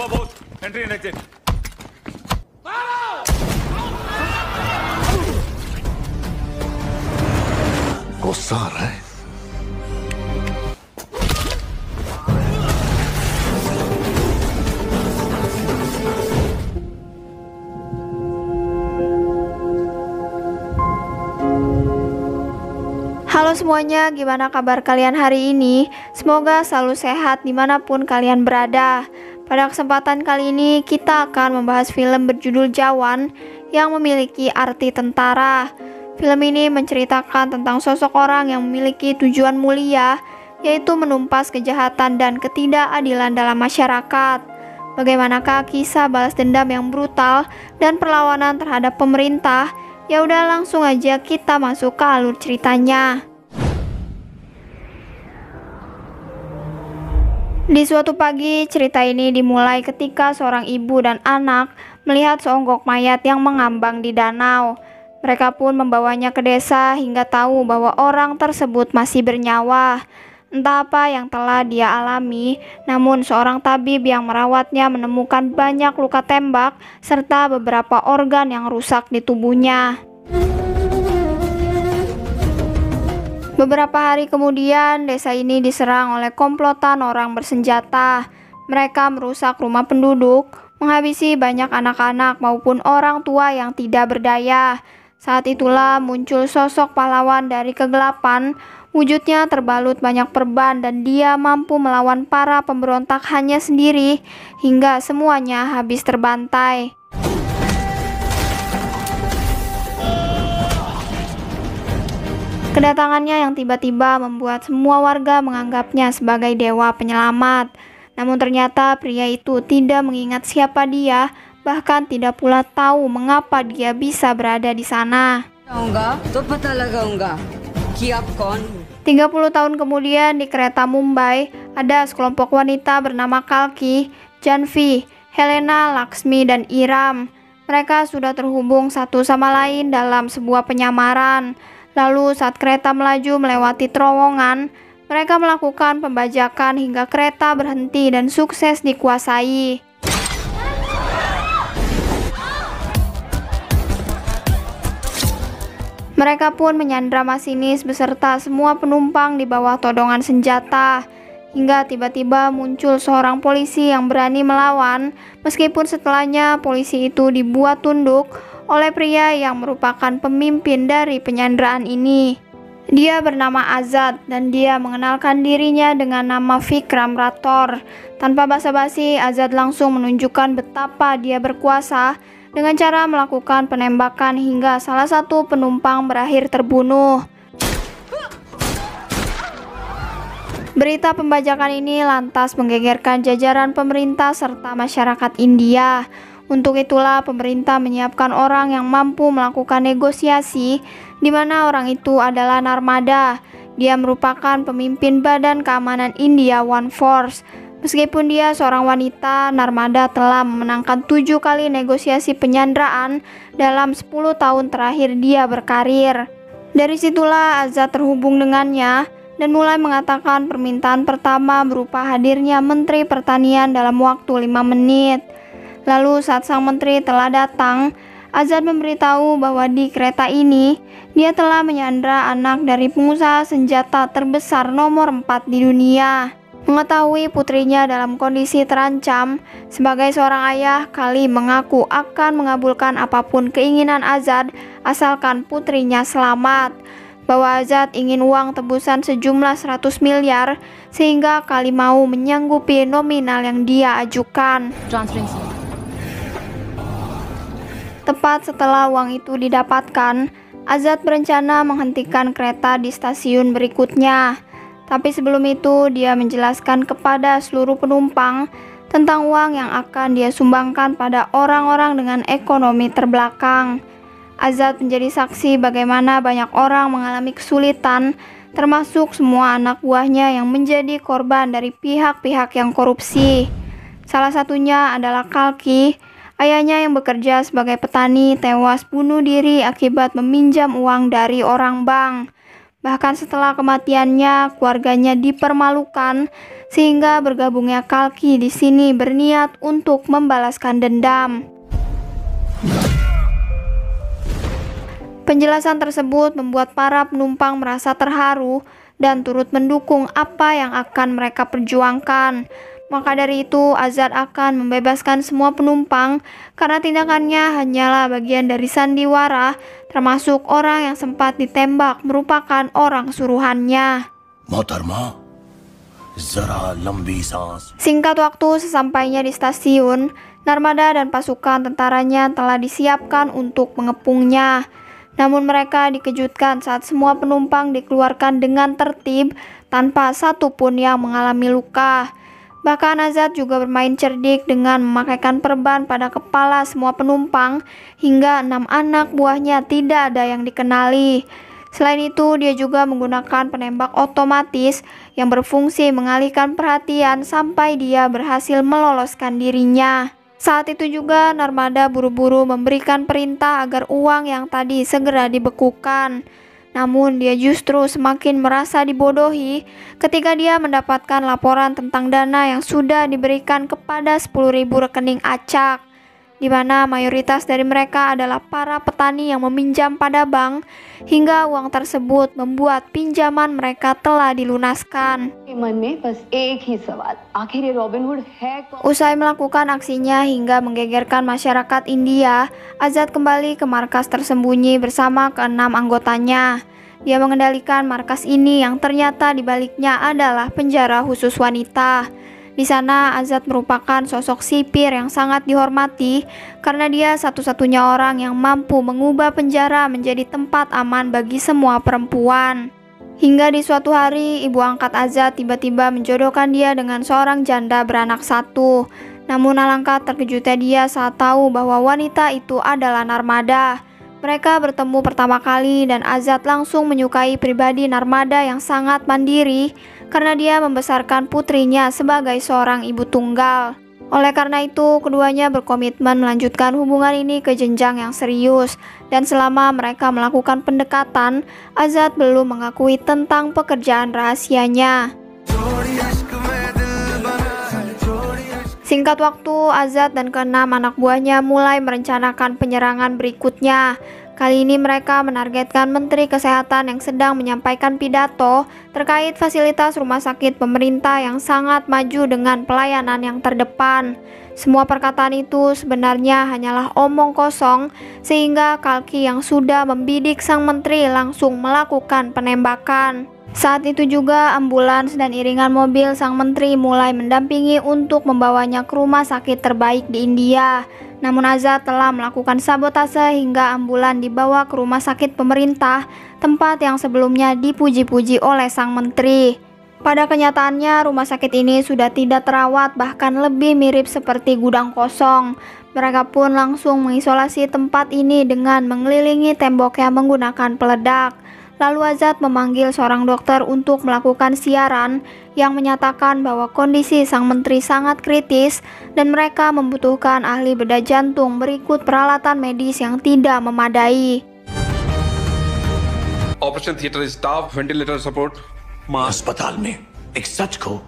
both. Entry and exit. गुस्सा आ रहा है। Halo semuanya, gimana kabar kalian hari ini? Semoga selalu sehat dimanapun kalian berada. Pada kesempatan kali ini kita akan membahas film berjudul Jawan yang memiliki arti tentara. Film ini menceritakan tentang sosok orang yang memiliki tujuan mulia, yaitu menumpas kejahatan dan ketidakadilan dalam masyarakat. Bagaimanakah kisah balas dendam yang brutal dan perlawanan terhadap pemerintah? Ya udah, langsung aja kita masuk ke alur ceritanya. Di suatu pagi, cerita ini dimulai ketika seorang ibu dan anak melihat seonggok mayat yang mengambang di danau. Mereka pun membawanya ke desa hingga tahu bahwa orang tersebut masih bernyawa. Entah apa yang telah dia alami, namun seorang tabib yang merawatnya menemukan banyak luka tembak serta beberapa organ yang rusak di tubuhnya. Beberapa hari kemudian, desa ini diserang oleh komplotan orang bersenjata. Mereka merusak rumah penduduk, menghabisi banyak anak-anak maupun orang tua yang tidak berdaya. Saat itulah muncul sosok pahlawan dari kegelapan. Wujudnya terbalut banyak perban dan dia mampu melawan para pemberontak hanya sendiri hingga semuanya habis terbantai. Kedatangannya yang tiba-tiba membuat semua warga menganggapnya sebagai dewa penyelamat. Namun ternyata pria itu tidak mengingat siapa dia, bahkan tidak pula tahu mengapa dia bisa berada di sana. 30 tahun kemudian di kereta Mumbai, ada sekelompok wanita bernama Kalki, Janvi, Helena, Laksmi, dan Iram. Mereka sudah terhubung satu sama lain dalam sebuah penyamaran. Lalu saat kereta melaju melewati terowongan, mereka melakukan pembajakan hingga kereta berhenti dan sukses dikuasai. Mereka pun menyandra masinis beserta semua penumpang di bawah todongan senjata. Hingga tiba-tiba muncul seorang polisi yang berani melawan, meskipun setelahnya polisi itu dibuat tunduk oleh pria yang merupakan pemimpin dari penyanderaan ini. Dia bernama Azad dan dia mengenalkan dirinya dengan nama Vikram Rathore. Tanpa basa-basi, Azad langsung menunjukkan betapa dia berkuasa dengan cara melakukan penembakan hingga salah satu penumpang berakhir terbunuh. Berita pembajakan ini lantas menggegerkan jajaran pemerintah serta masyarakat India. Untuk itulah pemerintah menyiapkan orang yang mampu melakukan negosiasi, di mana orang itu adalah Narmada. Dia merupakan pemimpin Badan Keamanan India One Force. Meskipun dia seorang wanita, Narmada telah memenangkan 7 kali negosiasi penyanderaan dalam 10 tahun terakhir dia berkarir. Dari situlah Azad terhubung dengannya dan mulai mengatakan permintaan pertama berupa hadirnya Menteri Pertanian dalam waktu 5 menit. Lalu saat sang menteri telah datang, Azad memberitahu bahwa di kereta ini dia telah menyandra anak dari pengusaha senjata terbesar nomor 4 di dunia. Mengetahui putrinya dalam kondisi terancam, sebagai seorang ayah, Kali mengaku akan mengabulkan apapun keinginan Azad asalkan putrinya selamat. Bahwa Azad ingin uang tebusan sejumlah 100 miliar sehingga Kali mau menyanggupi nominal yang dia ajukan. Tepat setelah uang itu didapatkan, Azad berencana menghentikan kereta di stasiun berikutnya. Tapi sebelum itu, dia menjelaskan kepada seluruh penumpang tentang uang yang akan dia sumbangkan pada orang-orang dengan ekonomi terbelakang. Azad menjadi saksi bagaimana banyak orang mengalami kesulitan, termasuk semua anak buahnya yang menjadi korban dari pihak-pihak yang korupsi. Salah satunya adalah Kalki, ayahnya yang bekerja sebagai petani tewas bunuh diri akibat meminjam uang dari orang bank. Bahkan setelah kematiannya, keluarganya dipermalukan, sehingga bergabungnya Kalki di sini berniat untuk membalaskan dendam. Penjelasan tersebut membuat para penumpang merasa terharu dan turut mendukung apa yang akan mereka perjuangkan. Maka dari itu, Azad akan membebaskan semua penumpang karena tindakannya hanyalah bagian dari sandiwara, termasuk orang yang sempat ditembak merupakan orang suruhannya. मोहतरमा जरा लंबी सांस. Singkat waktu sesampainya di stasiun, Narmada dan pasukan tentaranya telah disiapkan untuk mengepungnya. Namun mereka dikejutkan saat semua penumpang dikeluarkan dengan tertib tanpa satupun yang mengalami luka. Bahkan Azad juga bermain cerdik dengan memakaikan perban pada kepala semua penumpang hingga 6 anak buahnya tidak ada yang dikenali. Selain itu, dia juga menggunakan penembak otomatis yang berfungsi mengalihkan perhatian sampai dia berhasil meloloskan dirinya. Saat itu juga Narmada buru-buru memberikan perintah agar uang yang tadi segera dibekukan. Namun dia justru semakin merasa dibodohi ketika dia mendapatkan laporan tentang dana yang sudah diberikan kepada 10.000 rekening acak, di mana mayoritas dari mereka adalah para petani yang meminjam pada bank, hingga uang tersebut membuat pinjaman mereka telah dilunaskan. Usai melakukan aksinya hingga menggegerkan masyarakat India, Azad kembali ke markas tersembunyi bersama ke-6 anggotanya. Dia mengendalikan markas ini yang ternyata di baliknya adalah penjara khusus wanita. Di sana, Azad merupakan sosok sipir yang sangat dihormati karena dia satu-satunya orang yang mampu mengubah penjara menjadi tempat aman bagi semua perempuan. Hingga di suatu hari, ibu angkat Azad tiba-tiba menjodohkan dia dengan seorang janda beranak satu. Namun alangkah terkejutnya dia saat tahu bahwa wanita itu adalah Narmada. Mereka bertemu pertama kali dan Azad langsung menyukai pribadi Narmada yang sangat mandiri karena dia membesarkan putrinya sebagai seorang ibu tunggal. Oleh karena itu, keduanya berkomitmen melanjutkan hubungan ini ke jenjang yang serius. Dan selama mereka melakukan pendekatan, Azad belum mengakui tentang pekerjaan rahasianya. Singkat waktu, Azad dan ke-6 anak buahnya mulai merencanakan penyerangan berikutnya. Kali ini mereka menargetkan Menteri Kesehatan yang sedang menyampaikan pidato terkait fasilitas rumah sakit pemerintah yang sangat maju dengan pelayanan yang terdepan. Semua perkataan itu sebenarnya hanyalah omong kosong, sehingga Kalki yang sudah membidik sang menteri langsung melakukan penembakan. Saat itu juga ambulans dan iringan mobil sang menteri mulai mendampingi untuk membawanya ke rumah sakit terbaik di India. Namun Azad telah melakukan sabotase hingga ambulan dibawa ke rumah sakit pemerintah, tempat yang sebelumnya dipuji-puji oleh sang menteri. Pada kenyataannya, rumah sakit ini sudah tidak terawat, bahkan lebih mirip seperti gudang kosong. Mereka pun langsung mengisolasi tempat ini dengan mengelilingi temboknya menggunakan peledak. Lalu Azad memanggil seorang dokter untuk melakukan siaran yang menyatakan bahwa kondisi sang menteri sangat kritis dan mereka membutuhkan ahli bedah jantung berikut peralatan medis yang tidak memadai. Operation theater staff, ventilator support, mask. अस्पताल में एक सच को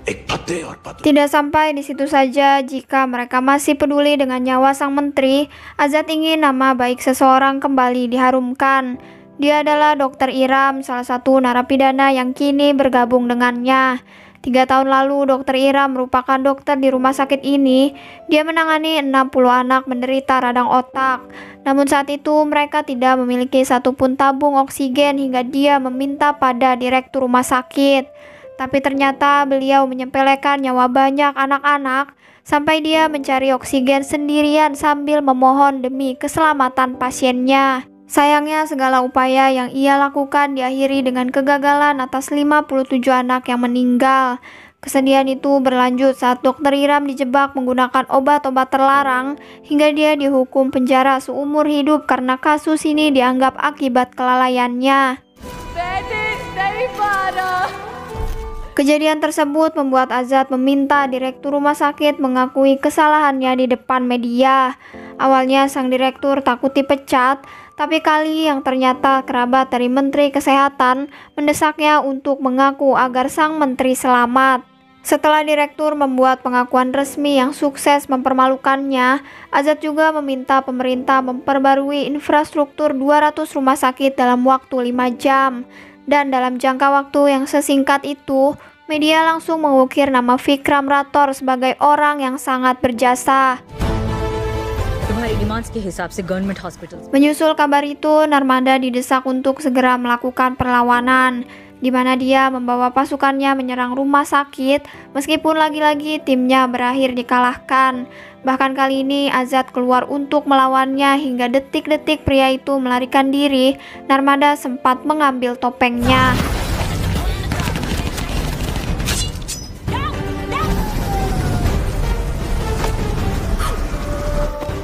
एक पत्ते और पत्ते. Tidak sampai di situ saja, jika mereka masih peduli dengan nyawa sang menteri, Azad ingin nama baik seseorang kembali diharumkan. Dia adalah Dr. Iram, salah satu narapidana yang kini bergabung dengannya. 3 tahun lalu, Dr. Iram merupakan dokter di rumah sakit ini. Dia menangani 60 anak menderita radang otak. Namun saat itu mereka tidak memiliki satupun tabung oksigen hingga dia meminta pada direktur rumah sakit. Tapi ternyata beliau menyepelekan nyawa banyak anak-anak sampai dia mencari oksigen sendirian sambil memohon demi keselamatan pasiennya. Sayangnya segala upaya yang ia lakukan diakhiri dengan kegagalan atas 57 anak yang meninggal. Kesedihan itu berlanjut saat Dr. Iram dijebak menggunakan obat-obat terlarang hingga dia dihukum penjara seumur hidup karena kasus ini dianggap akibat kelalaiannya. Kejadian tersebut membuat Azad meminta direktur rumah sakit mengakui kesalahannya di depan media. Awalnya sang direktur takut dipecat, tapi Kali yang ternyata kerabat dari Menteri Kesehatan mendesaknya untuk mengaku agar sang menteri selamat. Setelah direktur membuat pengakuan resmi yang sukses mempermalukannya, Azad juga meminta pemerintah memperbarui infrastruktur 200 rumah sakit dalam waktu 5 jam. Dan dalam jangka waktu yang sesingkat itu, media langsung mengukir nama Vikram Rathore sebagai orang yang sangat berjasa. Menyusul kabar itu, Narmada didesak untuk segera melakukan perlawanan, di mana dia membawa pasukannya menyerang rumah sakit, meskipun lagi-lagi timnya berakhir dikalahkan. Bahkan kali ini Azad keluar untuk melawannya hingga detik-detik pria itu melarikan diri. Narmada sempat mengambil topengnya.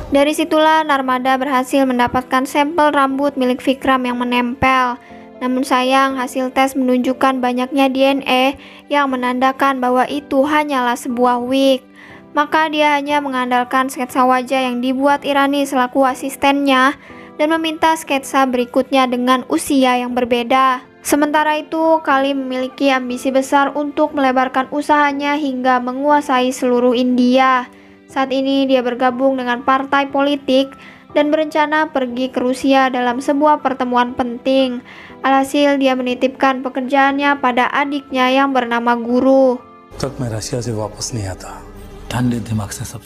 Dari situlah Narmada berhasil mendapatkan sampel rambut milik Vikram yang menempel. Namun sayang, hasil tes menunjukkan banyaknya DNA yang menandakan bahwa itu hanyalah sebuah wig. Maka dia hanya mengandalkan sketsa wajah yang dibuat Irani selaku asistennya dan meminta sketsa berikutnya dengan usia yang berbeda. Sementara itu, Kali memiliki ambisi besar untuk melebarkan usahanya hingga menguasai seluruh India. Saat ini dia bergabung dengan partai politik dan berencana pergi ke Rusia dalam sebuah pertemuan penting. Alhasil dia menitipkan pekerjaannya pada adiknya yang bernama Guru.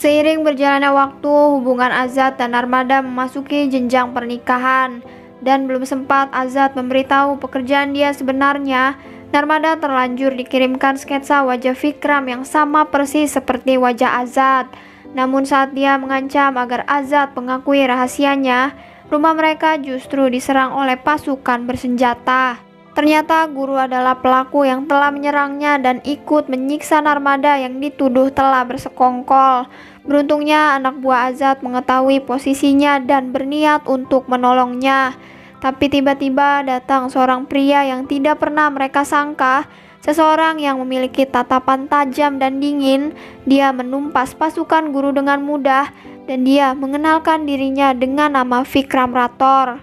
Seiring berjalannya waktu, hubungan Azad dan Narmada memasuki jenjang pernikahan. Dan belum sempat Azad memberitahu pekerjaan dia sebenarnya, Narmada terlanjur dikirimkan sketsa wajah Vikram yang sama persis seperti wajah Azad. Namun saat dia mengancam agar Azad mengakui rahasianya, rumah mereka justru diserang oleh pasukan bersenjata. Ternyata Guru adalah pelaku yang telah menyerangnya dan ikut menyiksa Narmada yang dituduh telah bersekongkol. Beruntungnya anak buah Azad mengetahui posisinya dan berniat untuk menolongnya. Tapi tiba-tiba datang seorang pria yang tidak pernah mereka sangka. Seseorang yang memiliki tatapan tajam dan dingin. Dia menumpas pasukan Guru dengan mudah dan dia mengenalkan dirinya dengan nama Vikram Rathore.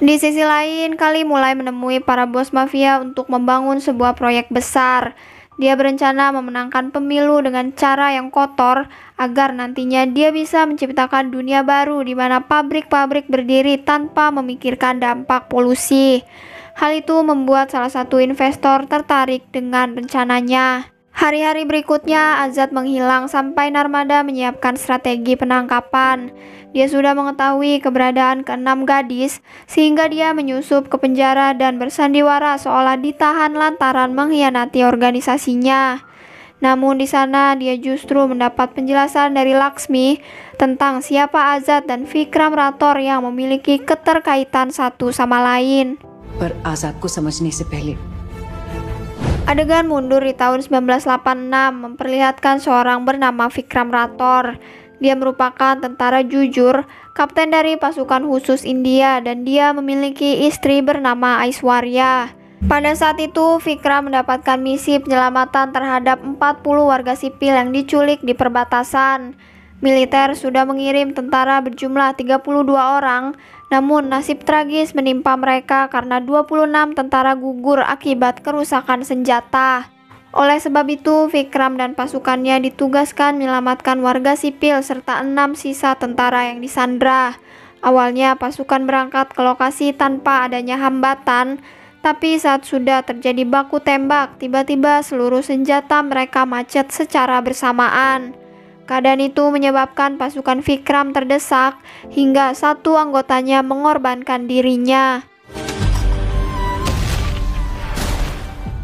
Di sisi lain, Kali mulai menemui para bos mafia untuk membangun sebuah proyek besar. Dia berencana memenangkan pemilu dengan cara yang kotor agar nantinya dia bisa menciptakan dunia baru di mana pabrik-pabrik berdiri tanpa memikirkan dampak polusi. Hal itu membuat salah satu investor tertarik dengan rencananya. Hari-hari berikutnya, Azad menghilang sampai Narmada menyiapkan strategi penangkapan. Dia sudah mengetahui keberadaan keenam gadis, sehingga dia menyusup ke penjara dan bersandiwara seolah ditahan lantaran mengkhianati organisasinya. Namun di sana dia justru mendapat penjelasan dari Laksmi tentang siapa Azad dan Vikram Rathore yang memiliki keterkaitan satu sama lain. पर आजाद को समझने से पहले Adegan mundur di tahun 1986 memperlihatkan seorang bernama Vikram Rathore. Dia merupakan tentara jujur, kapten dari pasukan khusus India, dan dia memiliki istri bernama Aishwarya. Pada saat itu, Vikram mendapatkan misi penyelamatan terhadap 40 warga sipil yang diculik di perbatasan. Militer sudah mengirim tentara berjumlah 32 orang, namun nasib tragis menimpa mereka karena 26 tentara gugur akibat kerusakan senjata. Oleh sebab itu, Vikram dan pasukannya ditugaskan menyelamatkan warga sipil serta 6 sisa tentara yang disandra. Awalnya pasukan berangkat ke lokasi tanpa adanya hambatan, tapi saat sudah terjadi baku tembak, tiba-tiba seluruh senjata mereka macet secara bersamaan. Keadaan itu menyebabkan pasukan Vikram terdesak hingga satu anggotanya mengorbankan dirinya.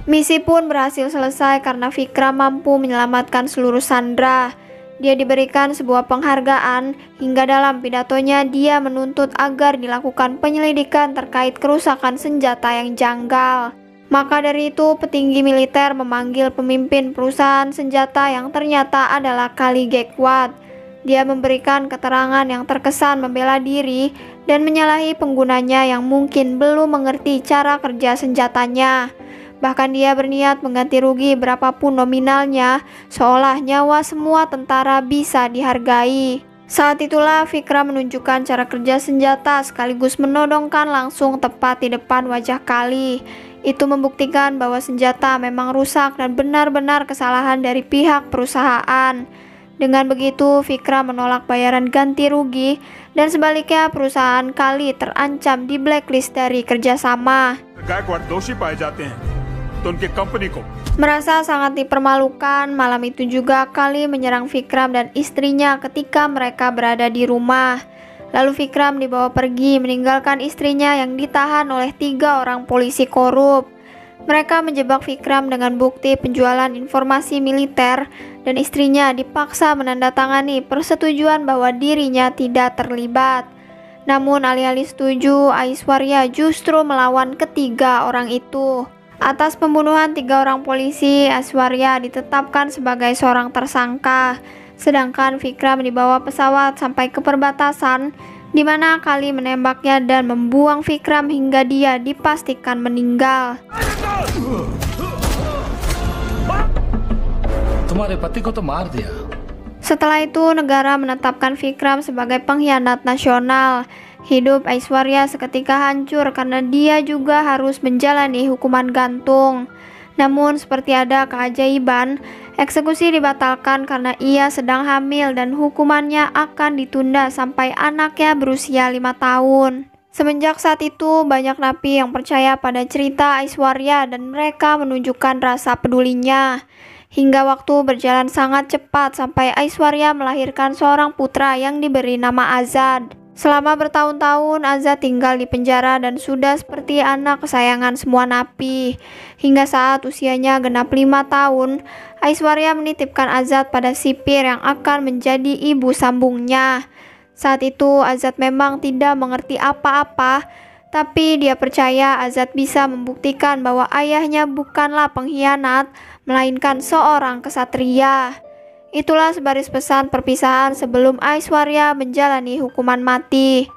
Misi pun berhasil selesai karena Vikram mampu menyelamatkan seluruh sandera. Dia diberikan sebuah penghargaan hingga dalam pidatonya dia menuntut agar dilakukan penyelidikan terkait kerusakan senjata yang janggal. Maka dari itu petinggi militer memanggil pemimpin perusahaan senjata yang ternyata adalah Kali Gaekwad. Dia memberikan keterangan yang terkesan membela diri dan menyalahi penggunanya yang mungkin belum mengerti cara kerja senjatanya. Bahkan dia berniat mengganti rugi berapapun nominalnya, seolah nyawa semua tentara bisa dihargai. Saat itulah Vikram menunjukkan cara kerja senjata sekaligus menodongkan langsung tepat di depan wajah Kali. Itu membuktikan bahwa senjata memang rusak dan benar-benar kesalahan dari pihak perusahaan. Dengan begitu, Vikram menolak bayaran ganti rugi dan sebaliknya perusahaan Kali terancam di blacklist dari kerjasama. Gaekwad दोषी पाए जाते हैं तो उनकी कंपनी को Merasa sangat dipermalukan, malam itu juga Kali menyerang Vikram dan istrinya ketika mereka berada di rumah. Lalu Vikram dibawa pergi meninggalkan istrinya yang ditahan oleh 3 orang polisi korup. Mereka menjebak Vikram dengan bukti penjualan informasi militer dan istrinya dipaksa menandatangani persetujuan bahwa dirinya tidak terlibat. Namun alih-alih setuju, Aishwarya justru melawan ketiga orang itu. Atas pembunuhan 3 orang polisi, Aishwarya ditetapkan sebagai seorang tersangka. Sedangkan Vikram dibawa pesawat sampai ke perbatasan, di mana Kali menembaknya dan membuang Vikram hingga dia dipastikan meninggal. तुम्हारे पति को तो मार दिया। Setelah itu, negara menetapkan Vikram sebagai pengkhianat nasional. Hidup Aishwarya seketika hancur karena dia juga harus menjalani hukuman gantung. Namun seperti ada keajaiban, eksekusi dibatalkan karena ia sedang hamil dan hukumannya akan ditunda sampai anaknya berusia 5 tahun. Semenjak saat itu, banyak napi yang percaya pada cerita Aishwarya dan mereka menunjukkan rasa pedulinya. Hingga waktu berjalan sangat cepat sampai Aishwarya melahirkan seorang putra yang diberi nama Azad. Selama bertahun-tahun, Azad tinggal di penjara dan sudah seperti anak kesayangan semua napi. Hingga saat usianya genap 5 tahun, Aishwarya menitipkan Azad pada sipir yang akan menjadi ibu sambungnya. Saat itu Azad memang tidak mengerti apa-apa, tapi dia percaya Azad bisa membuktikan bahwa ayahnya bukanlah pengkhianat, melainkan seorang kesatria. Itulah sebaris pesan perpisahan sebelum Aishwarya menjalani hukuman mati.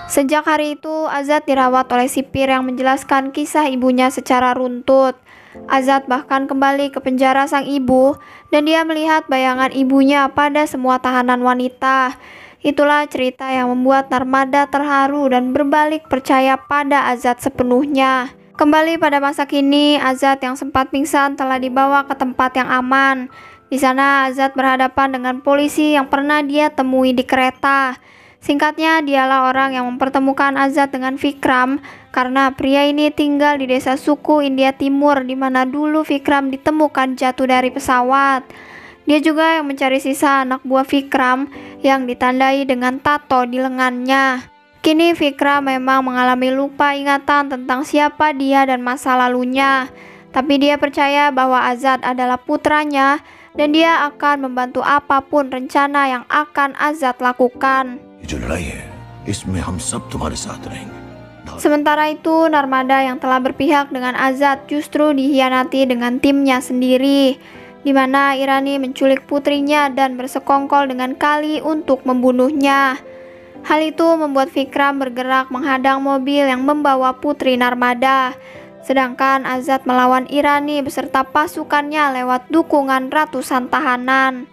Sejak hari itu, Azad dirawat oleh sipir yang menjelaskan kisah ibunya secara runtut. Azad bahkan kembali ke penjara sang ibu, dan dia melihat bayangan ibunya pada semua tahanan wanita. Itulah cerita yang membuat Narmada terharu dan berbalik percaya pada Azad sepenuhnya. Kembali pada masa kini, Azad yang sempat pingsan telah dibawa ke tempat yang aman. Di sana Azad berhadapan dengan polisi yang pernah dia temui di kereta. Singkatnya, dialah orang yang mempertemukan Azad dengan Vikram karena pria ini tinggal di desa suku India Timur di mana dulu Vikram ditemukan jatuh dari pesawat. Dia juga yang mencari sisa anak buah Vikram yang ditandai dengan tato di lengannya. Kini Vikram memang mengalami lupa ingatan tentang siapa dia dan masa lalunya. Tapi dia percaya bahwa Azad adalah putranya dan dia akan membantu apapun rencana yang akan Azad lakukan. ये जो लड़ाई है, इसमें हम सब तुम्हारे साथ रहेंगे। Sementara itu, Narmada yang telah berpihak dengan Azad justru dihianati dengan timnya sendiri, di mana Irani menculik putrinya dan bersekongkol dengan Kali untuk membunuhnya. Hal itu membuat Vikram bergerak menghadang mobil yang membawa putri Narmada. Sedangkan Azad melawan Irani beserta pasukannya lewat dukungan ratusan tahanan.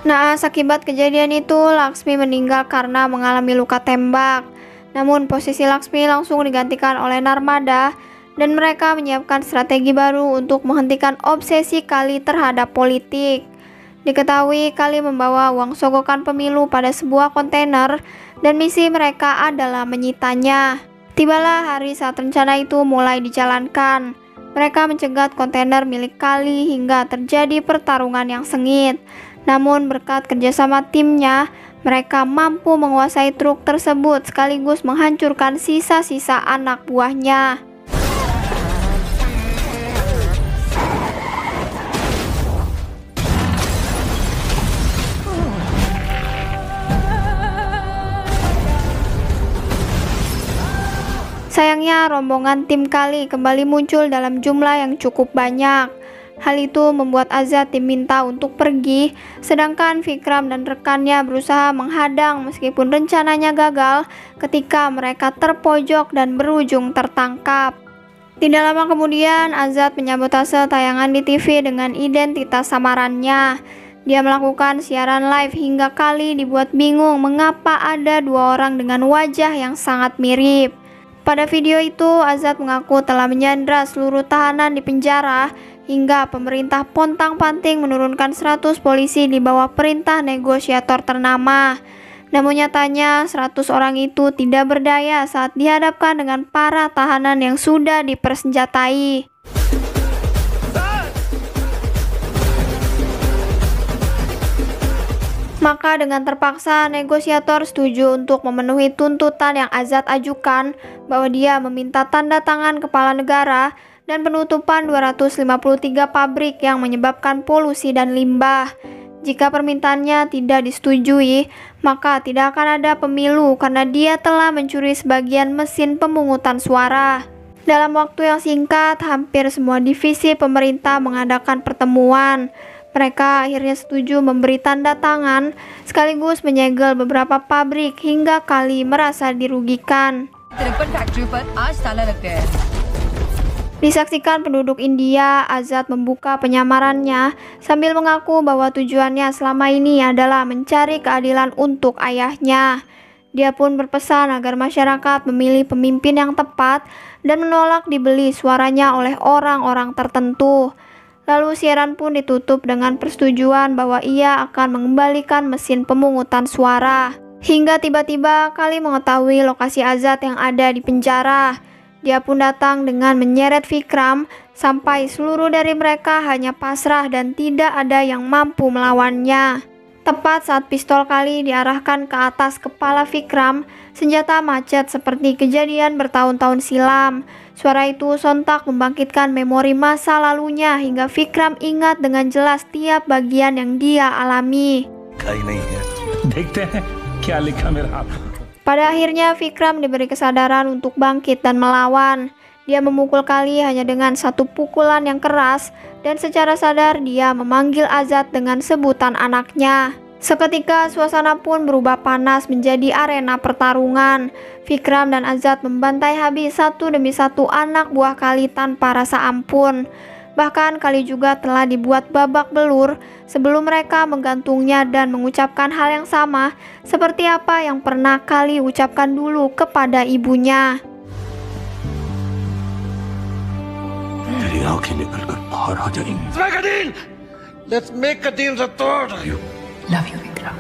Naas akibat kejadian itu, Laksmi meninggal karena mengalami luka tembak. Namun posisi Laksmi langsung digantikan oleh Narmada dan mereka menyiapkan strategi baru untuk menghentikan obsesi Kali terhadap politik. Diketahui Kali membawa uang sogokan pemilu pada sebuah kontainer dan misi mereka adalah menyitanya. Tibalah hari saat rencana itu mulai dijalankan. Mereka mencegat kontainer milik Kali hingga terjadi pertarungan yang sengit. Namun berkat kerjasama timnya, mereka mampu menguasai truk tersebut sekaligus menghancurkan sisa-sisa anak buahnya. Sayangnya, rombongan tim Kali kembali muncul dalam jumlah yang cukup banyak. Hal itu membuat Azad diminta untuk pergi, sedangkan Vikram dan rekannya berusaha menghadang meskipun rencananya gagal ketika mereka terpojok dan berujung tertangkap. Tidak lama kemudian, Azad menyabotase tayangan di TV dengan identitas samarannya. Dia melakukan siaran live hingga Kali dibuat bingung mengapa ada dua orang dengan wajah yang sangat mirip. Pada video itu, Azad mengaku telah menyandra seluruh tahanan di penjara hingga pemerintah pontang-panting menurunkan 100 polisi di bawah perintah negosiator ternama. Namun nyatanya 100 orang itu tidak berdaya saat dihadapkan dengan para tahanan yang sudah dipersenjatai. Maka dengan terpaksa negosiator setuju untuk memenuhi tuntutan yang Azad ajukan bahwa dia meminta tanda tangan kepala negara dan penutupan 253 pabrik yang menyebabkan polusi dan limbah. Jika permintaannya tidak disetujui, maka tidak akan ada pemilu karena dia telah mencuri sebagian mesin pemungutan suara. Dalam waktu yang singkat, hampir semua divisi pemerintah mengadakan pertemuan. Mereka akhirnya setuju memberi tanda tangan, sekaligus menyegel beberapa pabrik hingga Kali merasa dirugikan. Disaksikan penduduk India, Azad membuka penyamarannya sambil mengaku bahwa tujuannya selama ini adalah mencari keadilan untuk ayahnya. Dia pun berpesan agar masyarakat memilih pemimpin yang tepat dan menolak dibeli suaranya oleh orang-orang tertentu. Lalu siaran pun ditutup dengan persetujuan bahwa ia akan mengembalikan mesin pemungutan suara. Hingga tiba-tiba Kali mengetahui lokasi Azad yang ada di penjara. Dia pun datang dengan menyeret Vikram sampai seluruh dari mereka hanya pasrah dan tidak ada yang mampu melawannya. Tepat saat pistol Kali diarahkan ke atas kepala Vikram, senjata macet seperti kejadian bertahun-tahun silam. Suara itu sontak membangkitkan memori masa lalunya hingga Vikram ingat dengan jelas tiap bagian yang dia alami. Pada akhirnya Vikram diberi kesadaran untuk bangkit dan melawan. Dia memukul Kali hanya dengan satu pukulan yang keras dan secara sadar dia memanggil Azad dengan sebutan anaknya. Seketika suasana pun berubah panas menjadi arena pertarungan. Vikram dan Azad membantai habis satu demi satu anak buah Kali tanpa rasa ampun. Bahkan Kali juga telah dibuat babak belur sebelum mereka menggantungnya dan mengucapkan hal yang sama seperti apa yang pernah Kali ucapkan dulu kepada ibunya. Let's make a deal the third. Love you, Vikram.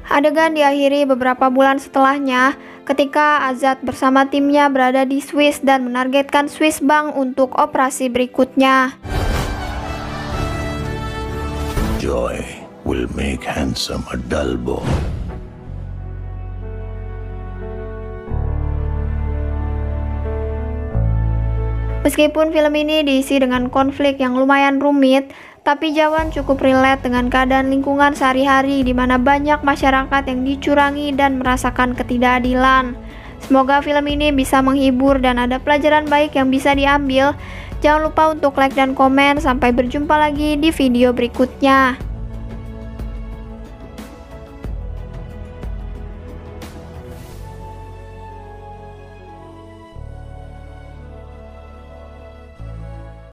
Adegan diakhiri beberapa bulan setelahnya ketika Azad bersama timnya berada di Swiss dan menargetkan Swiss Bank untuk operasi berikutnya. Joy will make handsome a dull boy. Meskipun film ini diisi dengan konflik yang lumayan rumit, tapi Jawan cukup relate dengan keadaan lingkungan sehari-hari di mana banyak masyarakat yang dicurangi dan merasakan ketidakadilan. Semoga film ini bisa menghibur dan ada pelajaran baik yang bisa diambil. Jangan lupa untuk like dan komen. Sampai berjumpa lagi di video berikutnya.